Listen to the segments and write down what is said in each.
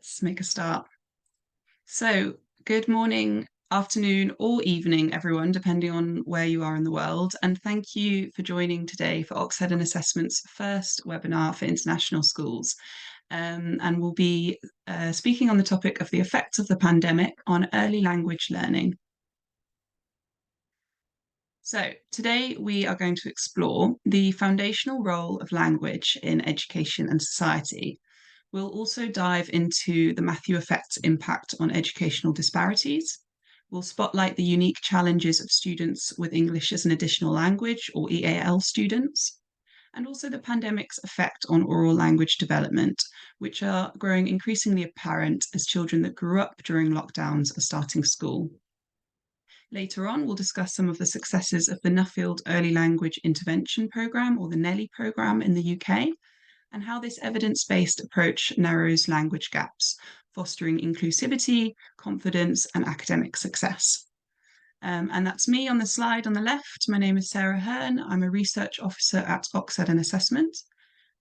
Let's make a start. So, good morning, afternoon, or evening, everyone, depending on where you are in the world. And thank you for joining today for OxEd and Assessment's first webinar for international schools. And we'll be speaking on the topic of the effects of the pandemic on early language learning. So, today we are going to explore the foundational role of language in education and society. We'll also dive into the Matthew effect's impact on educational disparities. We'll spotlight the unique challenges of students with English as an additional language, or EAL students, and also the pandemic's effect on oral language development, which are growing increasingly apparent as children that grew up during lockdowns are starting school. Later on, we'll discuss some of the successes of the Nuffield Early Language Intervention Programme, or the NELI programme in the UK, and how this evidence-based approach narrows language gaps, fostering inclusivity, confidence, and academic success. And that's me on the slide on the left. My name is Sarah Hearn. I'm a research officer at OxEd and Assessment.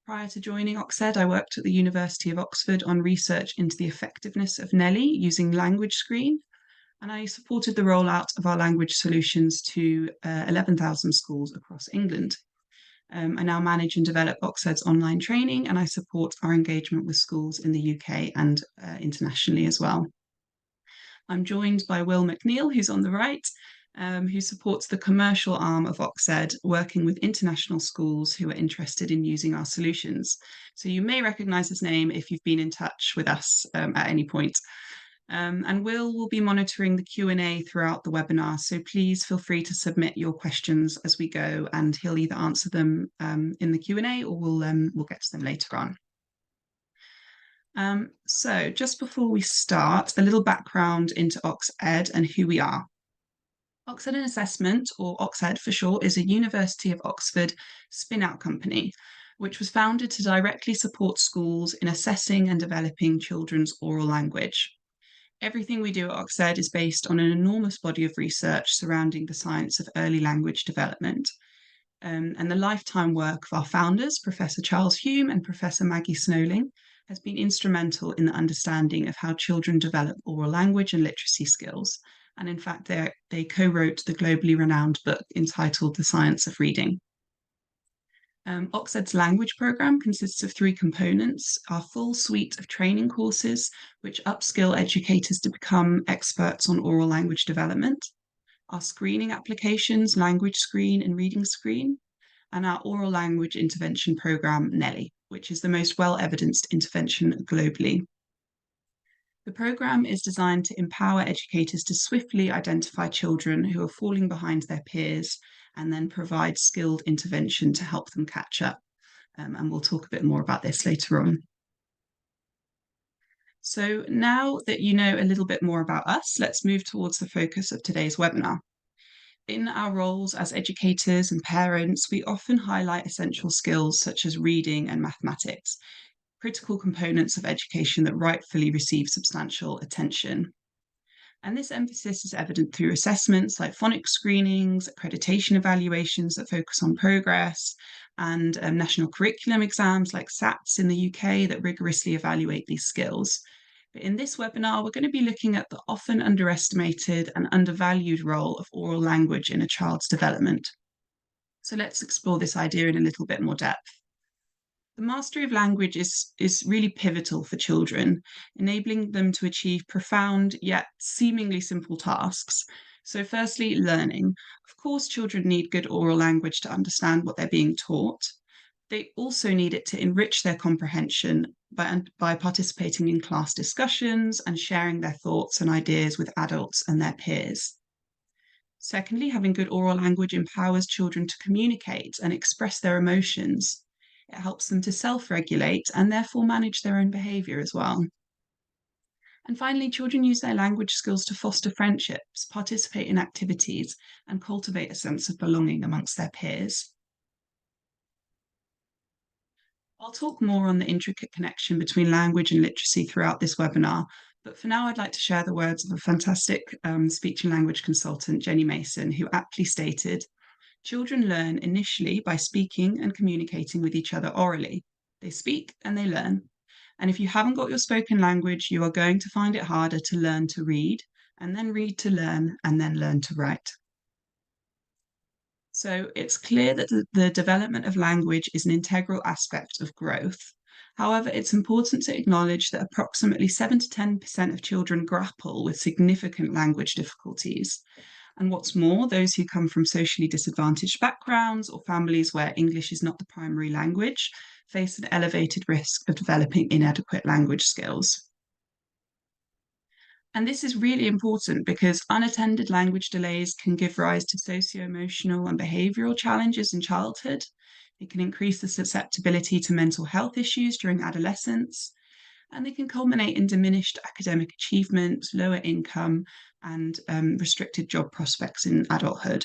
Prior to joining OxEd, I worked at the University of Oxford on research into the effectiveness of NELI using Language Screen, and I supported the rollout of our language solutions to 11,000 schools across England. I now manage and develop OxEd's online training, and I support our engagement with schools in the UK and internationally as well. I'm joined by Will McNeil, who's on the right, who supports the commercial arm of OxEd, working with international schools who are interested in using our solutions. So you may recognise his name if you've been in touch with us at any point. And will be monitoring the Q&A throughout the webinar, so please feel free to submit your questions as we go, and he'll either answer them in the Q&A or we'll get to them later on. So just before we start, a little background into OxEd and who we are. OxEd and Assessment, or OxEd for short, is a University of Oxford spin-out company, which was founded to directly support schools in assessing and developing children's oral language. Everything we do at OxEd is based on an enormous body of research surrounding the science of early language development. And the lifetime work of our founders, Professor Charles Hume and Professor Maggie Snowling, has been instrumental in the understanding of how children develop oral language and literacy skills. And in fact, they co-wrote the globally renowned book entitled The Science of Reading. OxEd's language programme consists of three components: our full suite of training courses, which upskill educators to become experts on oral language development, our screening applications, Language Screen and Reading Screen, and our oral language intervention programme, NELI, which is the most well-evidenced intervention globally. The programme is designed to empower educators to swiftly identify children who are falling behind their peers and then provide skilled intervention to help them catch up. And we'll talk a bit more about this later on. So now that you know a little bit more about us, let's move towards the focus of today's webinar. In our roles as educators and parents, we often highlight essential skills such as reading and mathematics, critical components of education that rightfully receive substantial attention. And this emphasis is evident through assessments like phonics screenings, accreditation evaluations that focus on progress, and national curriculum exams like SATs in the UK that rigorously evaluate these skills. But in this webinar, we're going to be looking at the often underestimated and undervalued role of oral language in a child's development. So let's explore this idea in a little bit more depth. The mastery of language is really pivotal for children, enabling them to achieve profound yet seemingly simple tasks. So firstly, learning. Of course, children need good oral language to understand what they're being taught. They also need it to enrich their comprehension by participating in class discussions and sharing their thoughts and ideas with adults and their peers. Secondly, having good oral language empowers children to communicate and express their emotions. It helps them to self-regulate and therefore manage their own behaviour as well. And finally, children use their language skills to foster friendships, participate in activities, and cultivate a sense of belonging amongst their peers. I'll talk more on the intricate connection between language and literacy throughout this webinar, but for now I'd like to share the words of a fantastic speech and language consultant, Jenny Mason, who aptly stated, "Children learn initially by speaking and communicating with each other orally. They speak and they learn. And if you haven't got your spoken language, you are going to find it harder to learn to read, and then read to learn, and then learn to write. So it's clear that the development of language is an integral aspect of growth. However, it's important to acknowledge that approximately 7 to 10% of children grapple with significant language difficulties. And what's more, those who come from socially disadvantaged backgrounds or families where English is not the primary language face an elevated risk of developing inadequate language skills. And this is really important because unattended language delays can give rise to socio-emotional and behavioural challenges in childhood. It can increase the susceptibility to mental health issues during adolescence, and they can culminate in diminished academic achievement, lower income, and restricted job prospects in adulthood.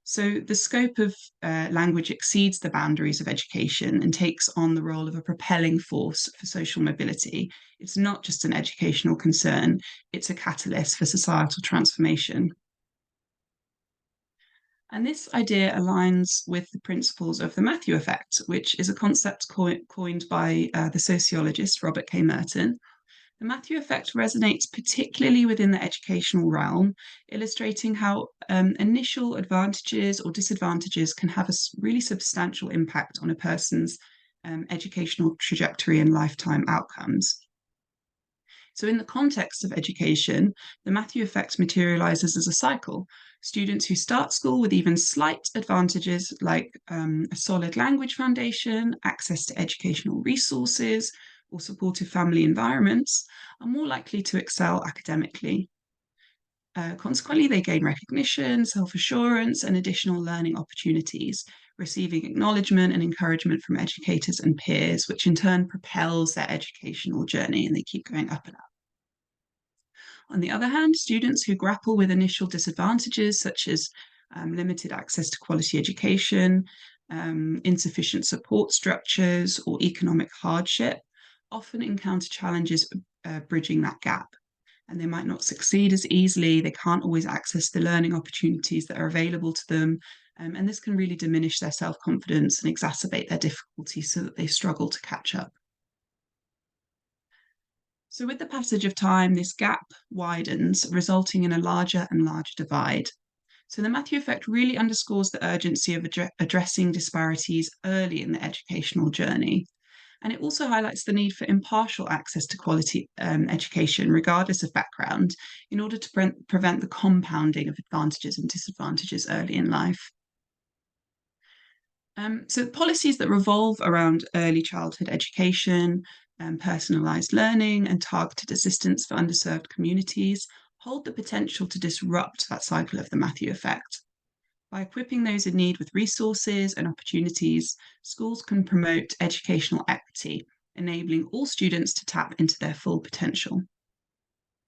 So the scope of language exceeds the boundaries of education and takes on the role of a propelling force for social mobility. It's not just an educational concern, it's a catalyst for societal transformation. And this idea aligns with the principles of the Matthew effect, which is a concept coined by the sociologist Robert K. Merton. The Matthew effect resonates particularly within the educational realm, illustrating how initial advantages or disadvantages can have a really substantial impact on a person's educational trajectory and lifetime outcomes. So, in the context of education, the Matthew effect materializes as a cycle. Students who start school with even slight advantages like a solid language foundation, access to educational resources, or supportive family environments are more likely to excel academically. Consequently, they gain recognition, self assurance, and additional learning opportunities, receiving acknowledgement and encouragement from educators and peers, which in turn propels their educational journey and they keep going up and up. On the other hand, students who grapple with initial disadvantages such as limited access to quality education, insufficient support structures, or economic hardship often encounter challenges bridging that gap. And they might not succeed as easily. They can't always access the learning opportunities that are available to them. And this can really diminish their self confidence and exacerbate their difficulties so that they struggle to catch up. So, with the passage of time, this gap widens, resulting in a larger and larger divide. So, the Matthew effect really underscores the urgency of addressing disparities early in the educational journey. And it also highlights the need for impartial access to quality education, regardless of background, in order to prevent the compounding of advantages and disadvantages early in life. So, policies that revolve around early childhood education, personalised learning, and targeted assistance for underserved communities hold the potential to disrupt that cycle of the Matthew effect. By equipping those in need with resources and opportunities, schools can promote educational equity, enabling all students to tap into their full potential.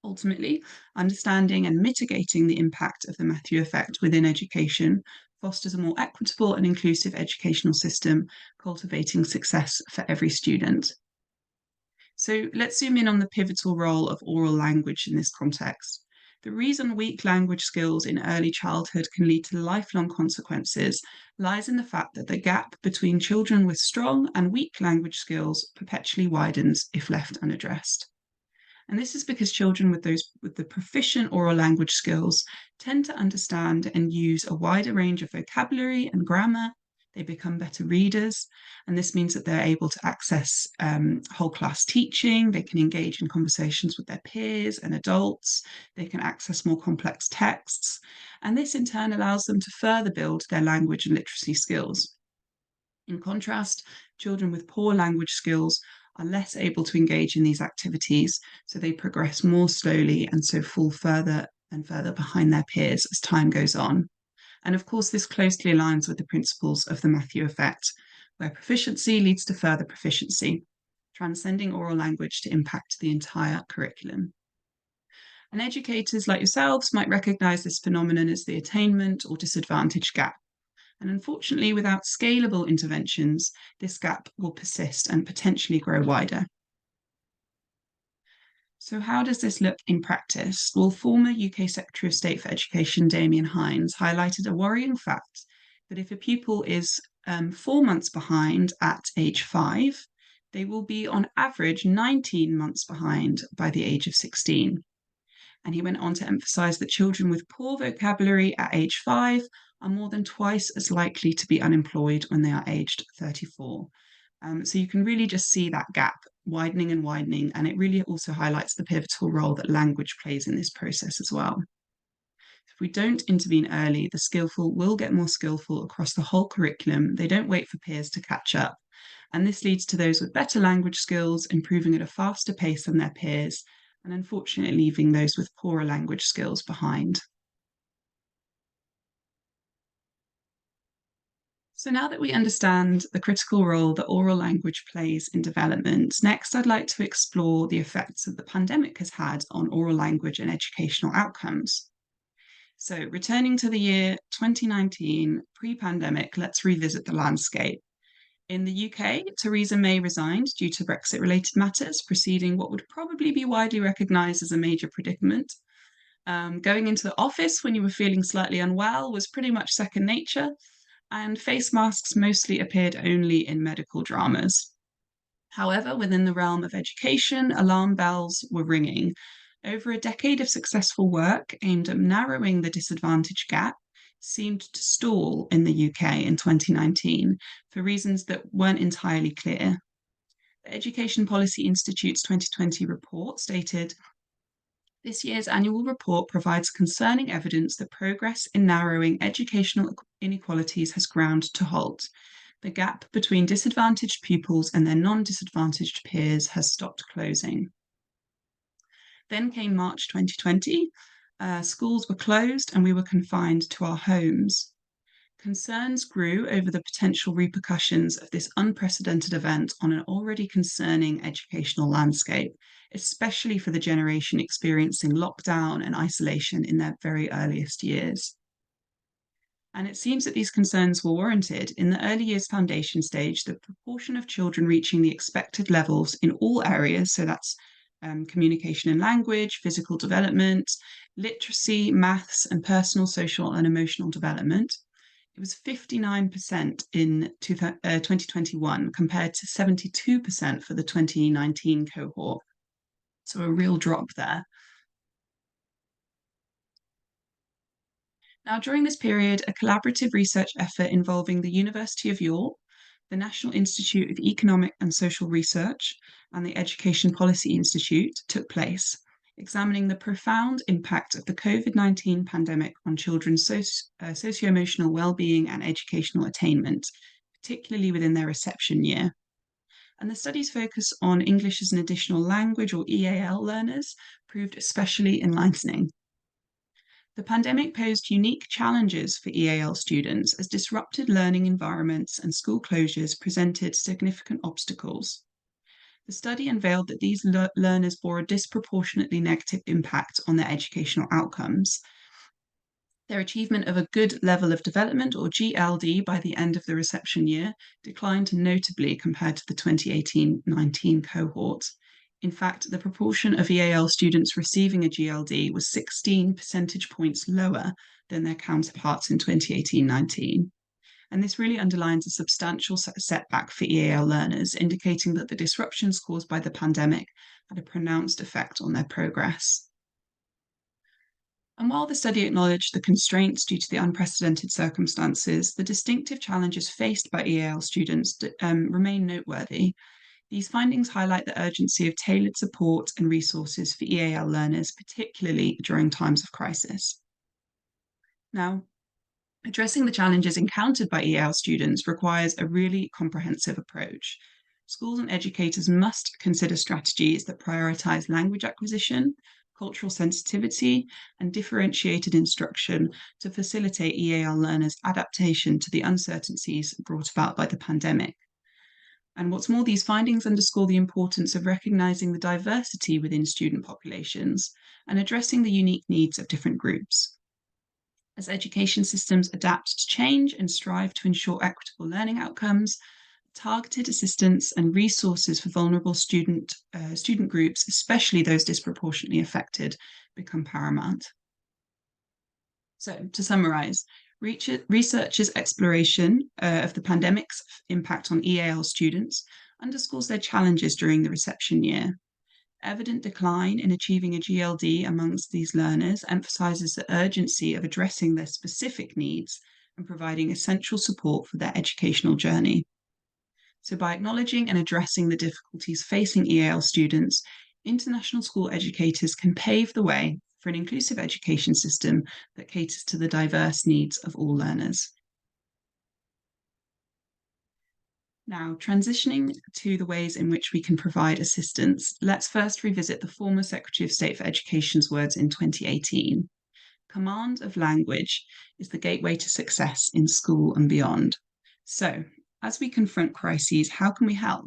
Ultimately, understanding and mitigating the impact of the Matthew effect within education fosters a more equitable and inclusive educational system, cultivating success for every student. So let's zoom in on the pivotal role of oral language in this context. The reason weak language skills in early childhood can lead to lifelong consequences lies in the fact that the gap between children with strong and weak language skills perpetually widens if left unaddressed. And this is because children with the proficient oral language skills tend to understand and use a wider range of vocabulary and grammar. They become better readers, and this means that they're able to access whole class teaching. They can engage in conversations with their peers and adults. They can access more complex texts, and this in turn allows them to further build their language and literacy skills. In contrast, children with poor language skills are less able to engage in these activities, so they progress more slowly and so fall further and further behind their peers as time goes on. And of course, this closely aligns with the principles of the Matthew effect, where proficiency leads to further proficiency, transcending oral language to impact the entire curriculum. And educators like yourselves might recognise this phenomenon as the attainment or disadvantage gap. And unfortunately, without scalable interventions, this gap will persist and potentially grow wider. So, how does this look in practice? Well, former UK Secretary of State for Education, Damien Hines, highlighted a worrying fact that if a pupil is 4 months behind at age 5, they will be on average 19 months behind by the age of 16. And he went on to emphasize that children with poor vocabulary at age 5 are more than twice as likely to be unemployed when they are aged 34. So you can really just see that gap widening and widening, and it really also highlights the pivotal role that language plays in this process as well. If we don't intervene early, the skillful will get more skillful across the whole curriculum. They don't wait for peers to catch up. And this leads to those with better language skills improving at a faster pace than their peers, and unfortunately leaving those with poorer language skills behind. So now that we understand the critical role that oral language plays in development, next I'd like to explore the effects that the pandemic has had on oral language and educational outcomes. So returning to the year 2019, pre-pandemic, let's revisit the landscape. In the UK, Theresa May resigned due to Brexit-related matters, preceding what would probably be widely recognised as a major predicament. Going into the office when you were feeling slightly unwell was pretty much second nature, and face masks mostly appeared only in medical dramas. However, within the realm of education, alarm bells were ringing. Over a decade of successful work aimed at narrowing the disadvantage gap seemed to stall in the UK in 2019 for reasons that weren't entirely clear. The Education Policy Institute's 2020 report stated, "This year's annual report provides concerning evidence that progress in narrowing educational inequalities has ground to halt. The gap between disadvantaged pupils and their non-disadvantaged peers has stopped closing." Then came March 2020. Schools were closed and we were confined to our homes. Concerns grew over the potential repercussions of this unprecedented event on an already concerning educational landscape, especially for the generation experiencing lockdown and isolation in their very earliest years. And it seems that these concerns were warranted. In the early years foundation stage, the proportion of children reaching the expected levels in all areas, so that's communication and language, physical development, literacy, maths, and personal, social, and emotional development, it was 59% in 2021 compared to 72% for the 2019 cohort. So a real drop there. Now, during this period, a collaborative research effort involving the University of York, the National Institute of Economic and Social Research, and the Education Policy Institute took place, examining the profound impact of the COVID-19 pandemic on children's socio-emotional well-being and educational attainment, particularly within their reception year. And the study's focus on English as an additional language, or EAL learners, proved especially enlightening. The pandemic posed unique challenges for EAL students as disrupted learning environments and school closures presented significant obstacles. The study unveiled that these learners bore a disproportionately negative impact on their educational outcomes. Their achievement of a good level of development, or GLD, by the end of the reception year declined notably compared to the 2018-19 cohort. In fact, the proportion of EAL students receiving a GLD was 16 percentage points lower than their counterparts in 2018-19. And this really underlines a substantial setback for EAL learners, indicating that the disruptions caused by the pandemic had a pronounced effect on their progress. And while the study acknowledged the constraints due to the unprecedented circumstances, the distinctive challenges faced by EAL students remain noteworthy. These findings highlight the urgency of tailored support and resources for EAL learners, particularly during times of crisis. Now, addressing the challenges encountered by EAL students requires a really comprehensive approach. Schools and educators must consider strategies that prioritise language acquisition, cultural sensitivity, and differentiated instruction to facilitate EAL learners' adaptation to the uncertainties brought about by the pandemic. And what's more, these findings underscore the importance of recognising the diversity within student populations and addressing the unique needs of different groups. As education systems adapt to change and strive to ensure equitable learning outcomes, targeted assistance and resources for vulnerable student groups, especially those disproportionately affected, become paramount. So, to summarise, researchers' exploration of the pandemic's impact on EAL students underscores their challenges during the reception year. Evident decline in achieving a GLD amongst these learners emphasises the urgency of addressing their specific needs and providing essential support for their educational journey. So, by acknowledging and addressing the difficulties facing EAL students, international school educators can pave the way for an inclusive education system that caters to the diverse needs of all learners. Now, transitioning to the ways in which we can provide assistance, let's first revisit the former Secretary of State for Education's words in 2018. Command of language is the gateway to success in school and beyond. So, as we confront crises, how can we help?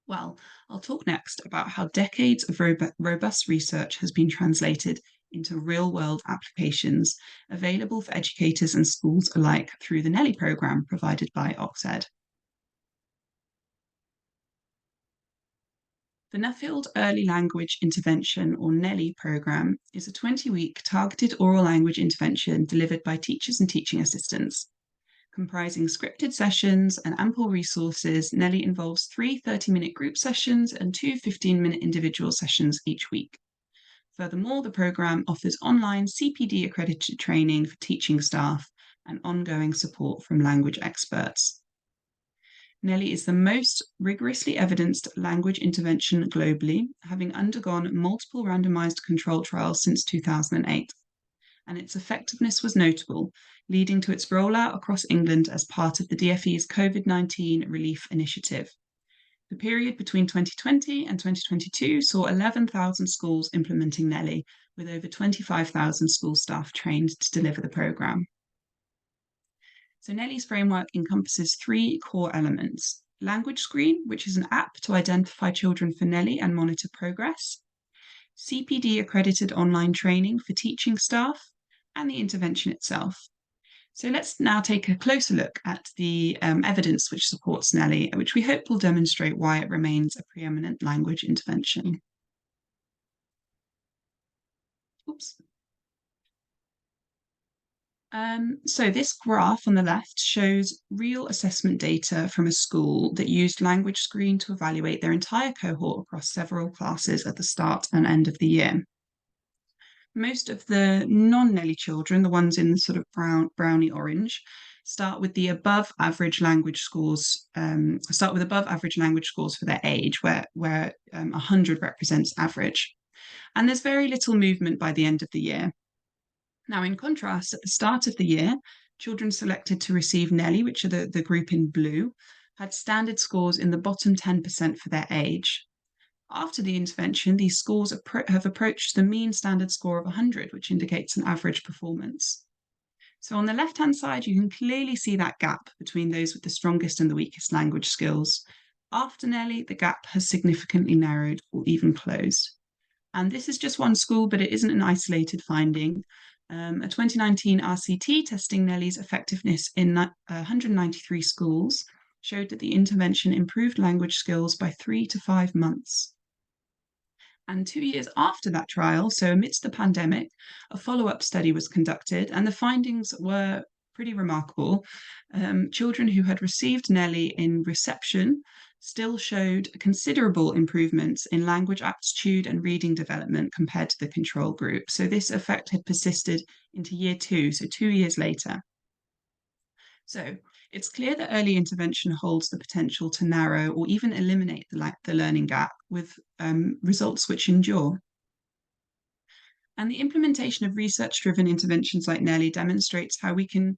Well, I'll talk next about how decades of robust research has been translated into real-world applications available for educators and schools alike through the NELI programme provided by OxEd. The Nuffield Early Language Intervention, or NELI programme, is a 20-week targeted oral language intervention delivered by teachers and teaching assistants. Comprising scripted sessions and ample resources, NELI involves 3 30-minute group sessions and 2 15-minute individual sessions each week. Furthermore, the programme offers online CPD accredited training for teaching staff and ongoing support from language experts. NELI is the most rigorously evidenced language intervention globally, having undergone multiple randomized control trials since 2008. And its effectiveness was notable, leading to its rollout across England as part of the DfE's COVID-19 relief initiative. The period between 2020 and 2022 saw 11,000 schools implementing NELI, with over 25,000 school staff trained to deliver the programme. So NELI's framework encompasses 3 core elements: Language Screen, which is an app to identify children for NELI and monitor progress; CPD accredited online training for teaching staff; and the intervention itself. So let's now take a closer look at the evidence which supports NELI, which we hope will demonstrate why it remains a preeminent language intervention. Oops. So this graph on the left shows real assessment data from a school that used Language Screen to evaluate their entire cohort across several classes at the start and end of the year. Most of the non-NELI children, the ones in the sort of browny orange, start with above average language scores for their age, where 100 represents average. And there's very little movement by the end of the year. Now, in contrast, at the start of the year, children selected to receive NELI, which are the group in blue, had standard scores in the bottom 10% for their age. After the intervention, these scores have approached the mean standard score of 100, which indicates an average performance. So on the left-hand side, you can clearly see that gap between those with the strongest and the weakest language skills. After NELI, the gap has significantly narrowed or even closed. And this is just one school, but it isn't an isolated finding. A 2019 RCT testing NELI's effectiveness in 193 schools showed that the intervention improved language skills by 3 to 5 months. And 2 years after that trial, so amidst the pandemic, a follow-up study was conducted, and the findings were pretty remarkable. Children who had received NELI in reception still showed considerable improvements in language aptitude and reading development compared to the control group. So this effect had persisted into year 2, so 2 years later. So it's clear that early intervention holds the potential to narrow or even eliminate the learning gap with results which endure. And the implementation of research-driven interventions like NELI demonstrates how we can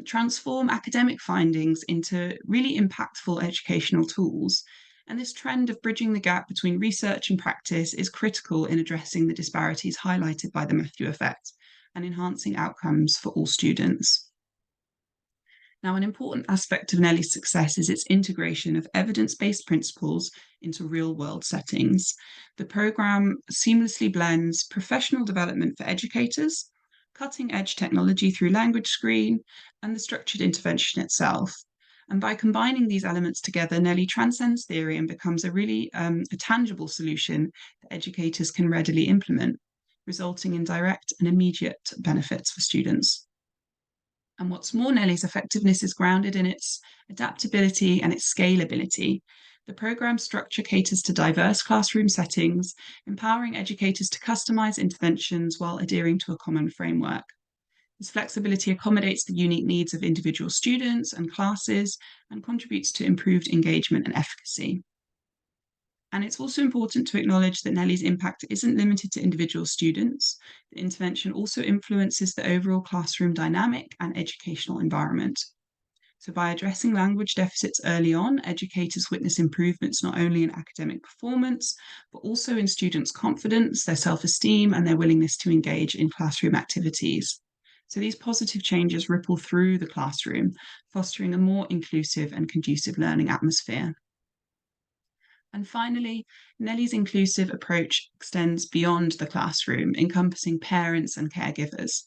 transform academic findings into really impactful educational tools. And this trend of bridging the gap between research and practice is critical in addressing the disparities highlighted by the Matthew effect and enhancing outcomes for all students. Now, an important aspect of NELI's success is its integration of evidence-based principles into real-world settings. The programme seamlessly blends professional development for educators, cutting-edge technology through Language Screen, and the structured intervention itself. And by combining these elements together, NELI transcends theory and becomes a tangible solution that educators can readily implement, resulting in direct and immediate benefits for students. And what's more, NELI's effectiveness is grounded in its adaptability and its scalability. The programme structure caters to diverse classroom settings, empowering educators to customise interventions while adhering to a common framework. This flexibility accommodates the unique needs of individual students and classes and contributes to improved engagement and efficacy. And it's also important to acknowledge that NELI's impact isn't limited to individual students. The intervention also influences the overall classroom dynamic and educational environment. So, by addressing language deficits early on, educators witness improvements not only in academic performance, but also in students' confidence, their self esteem, and their willingness to engage in classroom activities. So, these positive changes ripple through the classroom, fostering a more inclusive and conducive learning atmosphere. And finally, NELI's inclusive approach extends beyond the classroom, encompassing parents and caregivers.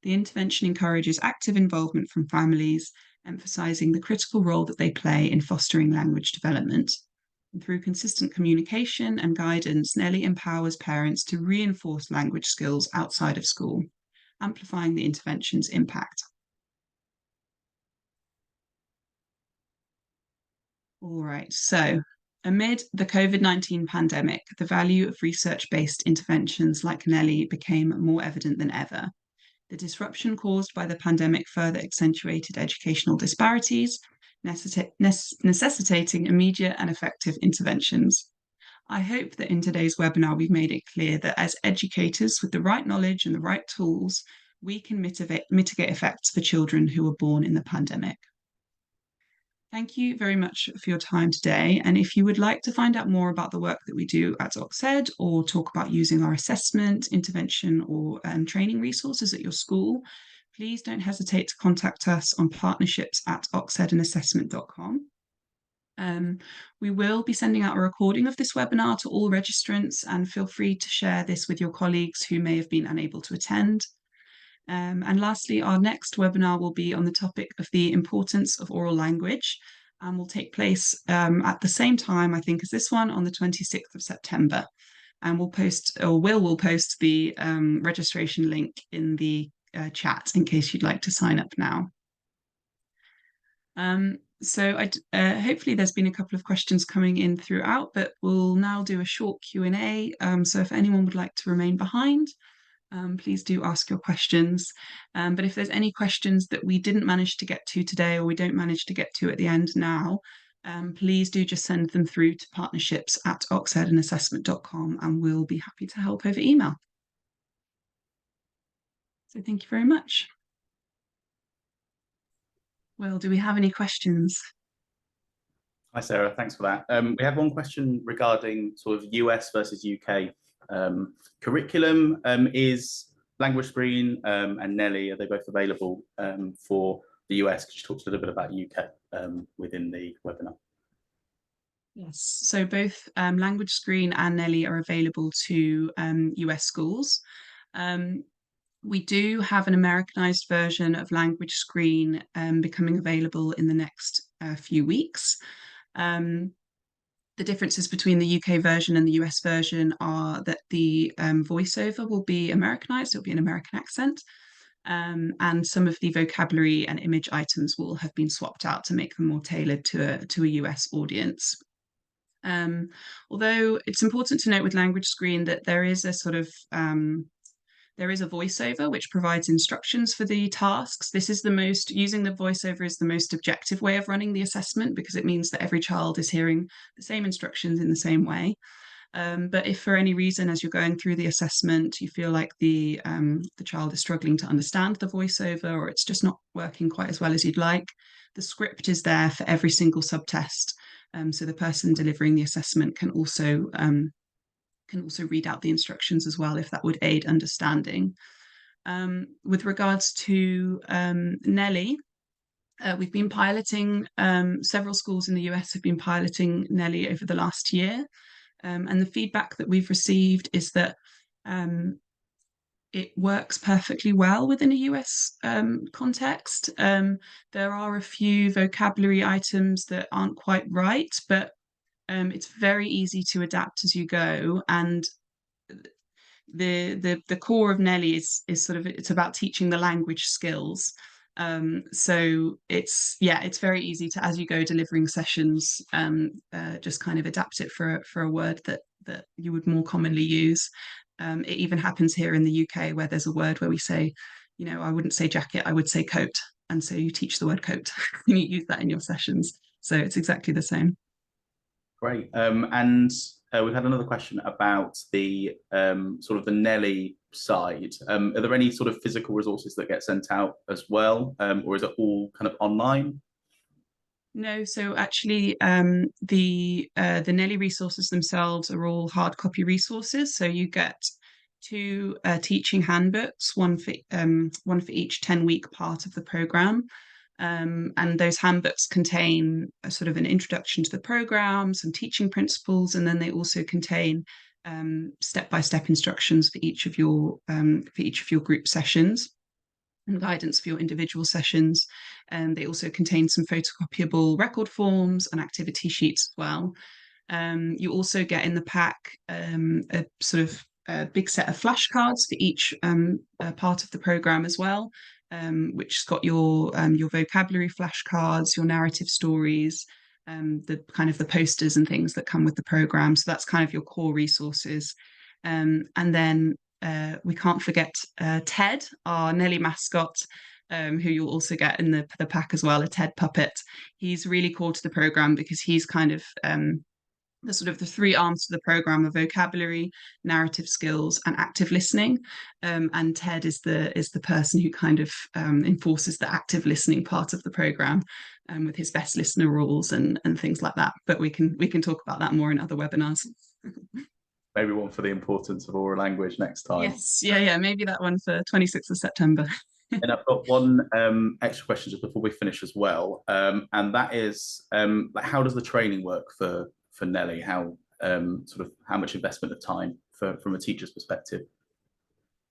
The intervention encourages active involvement from families, emphasising the critical role that they play in fostering language development. And through consistent communication and guidance, NELI empowers parents to reinforce language skills outside of school, amplifying the intervention's impact. All right, so amid the COVID-19 pandemic, the value of research-based interventions like NELI became more evident than ever. The disruption caused by the pandemic further accentuated educational disparities, necessitating immediate and effective interventions. I hope that in today's webinar, we've made it clear that as educators with the right knowledge and the right tools, we can mitigate effects for children who were born in the pandemic. Thank you very much for your time today. And if you would like to find out more about the work that we do at OxEd or talk about using our assessment, intervention, or training resources at your school, please don't hesitate to contact us on partnerships@oxedandassessment.com. We will be sending out a recording of this webinar to all registrants, and feel free to share this with your colleagues who may have been unable to attend. And lastly, our next webinar will be on the topic of the importance of oral language and will take place at the same time, I think, as this one on the 26th of September. And we'll post the registration link in the chat in case you'd like to sign up now. So hopefully there's been a couple of questions coming in throughout, but we'll now do a short Q&A. So if anyone would like to remain behind, please do ask your questions. But if there's any questions that we didn't manage to get to today or we don't manage to get to at the end now, please do just send them through to partnerships@oxedandassessment.com and we'll be happy to help over email. So thank you very much. Well, do we have any questions? Hi, Sarah. Thanks for that. We have one question regarding sort of US versus UK curriculum. Is Language Screen and NELI, are they both available for the US? Could you talk a little bit about UK within the webinar? Yes, so both Language Screen and NELI are available to US schools. We do have an Americanized version of Language Screen becoming available in the next few weeks. The differences between the UK version and the US version are that the voiceover will be Americanized, it'll be an American accent, and some of the vocabulary and image items will have been swapped out to make them more tailored to a US audience. Although it's important to note with Language Screen that there is a sort of there is a voiceover which provides instructions for the tasks. Using the voiceover is the most objective way of running the assessment because it means that every child is hearing the same instructions in the same way. But if for any reason, as you're going through the assessment, you feel like the child is struggling to understand the voiceover or it's just not working quite as well as you'd like, the script is there for every single subtest. So the person delivering the assessment can also read out the instructions as well if that would aid understanding. With regards to NELI, we've been piloting, several schools in the US have been piloting NELI over the last year. And the feedback that we've received is that it works perfectly well within a US context. There are a few vocabulary items that aren't quite right, but it's very easy to adapt as you go. And the core of NELI is sort of, it's about teaching the language skills. So it's very easy to, as you go delivering sessions, just kind of adapt it for a word that you would more commonly use. It even happens here in the UK where there's a word where we say, I wouldn't say jacket, I would say coat. And so you teach the word coat and you use that in your sessions. So it's exactly the same. Great. And we've had another question about the sort of the NELI side. Are there any sort of physical resources that get sent out as well, or is it all kind of online? No, so actually, the NELI resources themselves are all hard copy resources. So you get two teaching handbooks, one for each 10-week part of the program. And those handbooks contain a sort of an introduction to the program, some teaching principles, and then they also contain step-by-step instructions for each of your group sessions and guidance for your individual sessions. And they also contain some photocopyable record forms and activity sheets as well. You also get in the pack a sort of a big set of flashcards for each part of the program as well, which's got your vocabulary flashcards, your narrative stories, the kind of the posters and things that come with the program. So that's kind of your core resources. And then we can't forget Ted, our NELI mascot, who you'll also get in the pack as well, a Ted puppet. He's really core to the program because he's kind of the sort of the three arms to the program of vocabulary, narrative skills, and active listening. And Ted is the person who kind of enforces the active listening part of the program with his best listener rules and things like that. But we can talk about that more in other webinars. Maybe one for the importance of oral language next time. Yes, yeah, maybe that one for 26th of September. And I've got one extra question just before we finish as well, and that is, like, how does the training work for NELI? How sort of how much investment of time from a teacher's perspective?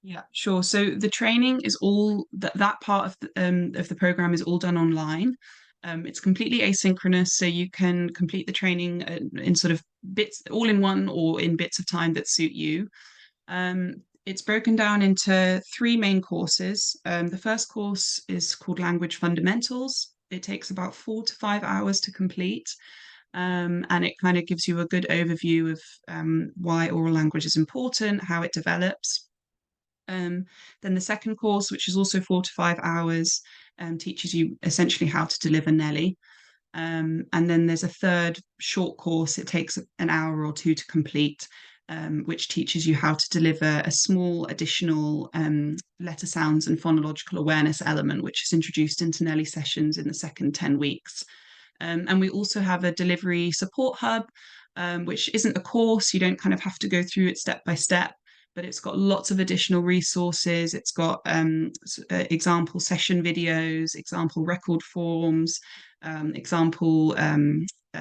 Yeah, sure. So the training is all that part of the program is all done online. It's completely asynchronous, so you can complete the training in sort of bits, all in one or in bits of time that suit you. It's broken down into three main courses. The first course is called Language Fundamentals. It takes about 4 to 5 hours to complete. And it kind of gives you a good overview of why oral language is important, how it develops. Then the second course, which is also 4 to 5 hours, teaches you essentially how to deliver NELI. And then there's a third short course, it takes an hour or two to complete, which teaches you how to deliver a small additional letter sounds and phonological awareness element, which is introduced into NELI sessions in the second 10 weeks. And we also have a delivery support hub, which isn't a course. You don't kind of have to go through it step by step, but it's got lots of additional resources. It's got example session videos, example record forms, example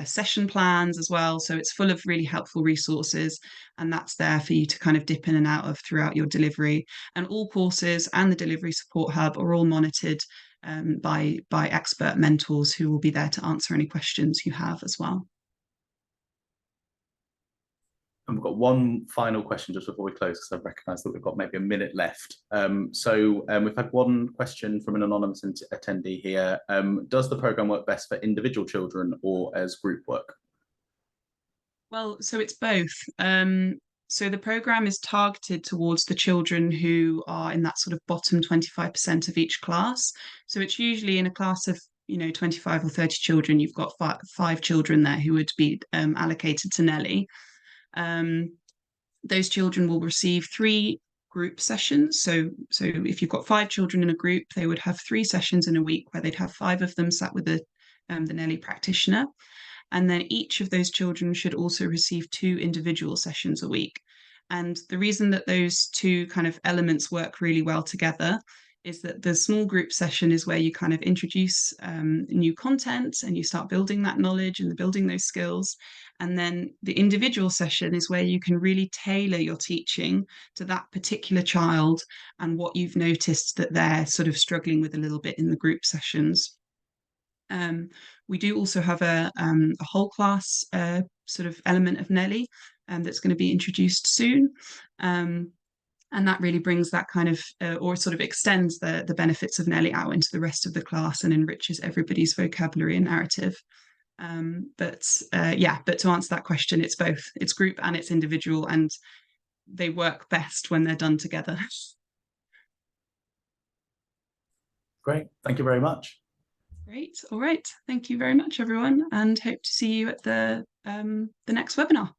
session plans as well. So it's full of really helpful resources, and that's there for you to kind of dip in and out of throughout your delivery. And all courses and the delivery support hub are all monitored by expert mentors who will be there to answer any questions you have as well. And we've got one final question just before we close, because I've recognised that we've got maybe a minute left. We've had one question from an anonymous attendee here. Does the programme work best for individual children or as group work? Well, so it's both. So the program is targeted towards the children who are in that sort of bottom 25% of each class. So it's usually in a class of 25 or 30 children, you've got five children there who would be allocated to NELI. Those children will receive 3 group sessions. So if you've got 5 children in a group, they would have 3 sessions in a week where they'd have 5 of them sat with the NELI practitioner. And then each of those children should also receive 2 individual sessions a week. And the reason that those two kind of elements work really well together is that the small group session is where you kind of introduce new content and you start building that knowledge and building those skills. And then the individual session is where you can really tailor your teaching to that particular child and what you've noticed that they're sort of struggling with a little bit in the group sessions. We do also have a whole class sort of element of NELI that's going to be introduced soon. And that really brings that kind of, or sort of extends the benefits of NELI out into the rest of the class and enriches everybody's vocabulary and narrative. But to answer that question, it's both, it's group and it's individual, and they work best when they're done together. Great, thank you very much. Great, all right, thank you very much, everyone, and hope to see you at the next webinar.